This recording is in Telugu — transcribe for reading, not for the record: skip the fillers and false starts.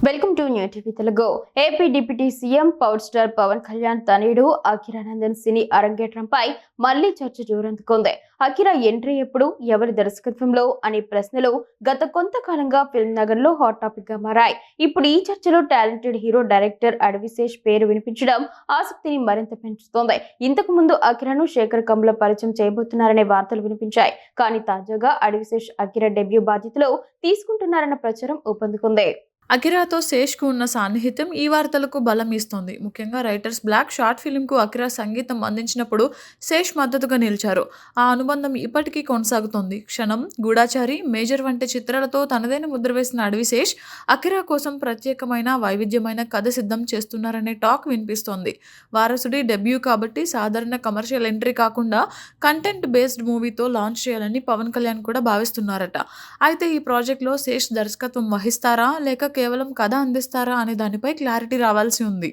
Welcome to new TV Telugu. AP deputy CM power star Pawan Kalyan తనయుడు అఖిరానందన్ సినీ అరంగేట్రంపై మళ్లీ చర్చ జోరందుకుంది. అఖిరా ఎంట్రీ ఎప్పుడు, ఎవరి దర్శకత్వంలో అనే ప్రశ్నలు గత కొంతకాలంగా ఫిల్మ్ నగర్ లో హాట్ టాపిక్ గా మారాయి. ఇప్పుడు ఈ చర్చలో టాలెంటెడ్ హీరో డైరెక్టర్ అడ్విశేష్ పేరు వినిపించడం ఆసక్తిని మరింత పెంచుతోంది. ఇంతకు ముందు అఖిరాను శేఖర్ కమ్ముల పరిచయం చేయబోతున్నారనే వార్తలు వినిపించాయి. కానీ తాజాగా అడ్విశేష్ అఖిరా డెబ్యూ బాధ్యతలు తీసుకుంటున్నారన్న ప్రచారం ఊపందుకుంది. అకిరాతో శేష్కు ఉన్న సాన్నిహిత్యం ఈ వార్తలకు బలం ఇస్తోంది. ముఖ్యంగా రైటర్స్ బ్లాక్ షార్ట్ ఫిల్మ్కు అకిరా సంగీతం అందించినప్పుడు శేష్ మద్దతుగా నిలిచారు. ఆ అనుబంధం ఇప్పటికీ కొనసాగుతోంది. క్షణం, గూఢాచారి, మేజర్ వంటి చిత్రాలతో తనదైన ముద్ర వేసిన అడ్విశేష్ అకిరా కోసం ప్రత్యేకమైన వైవిధ్యమైన కథ సిద్ధం చేస్తున్నారనే టాక్ వినిపిస్తోంది. వారసుడి డెబ్యూ కాబట్టి సాధారణ కమర్షియల్ ఎంట్రీ కాకుండా కంటెంట్ బేస్డ్ మూవీతో లాంచ్ చేయాలని పవన్ కళ్యాణ్ కూడా భావిస్తున్నారట. అయితే ఈ ప్రాజెక్ట్లో శేష్ దర్శకత్వం వహిస్తారా లేక కేవలం కథ అందిస్తారా అనే దానిపై క్లారిటీ రావాల్సి ఉంది.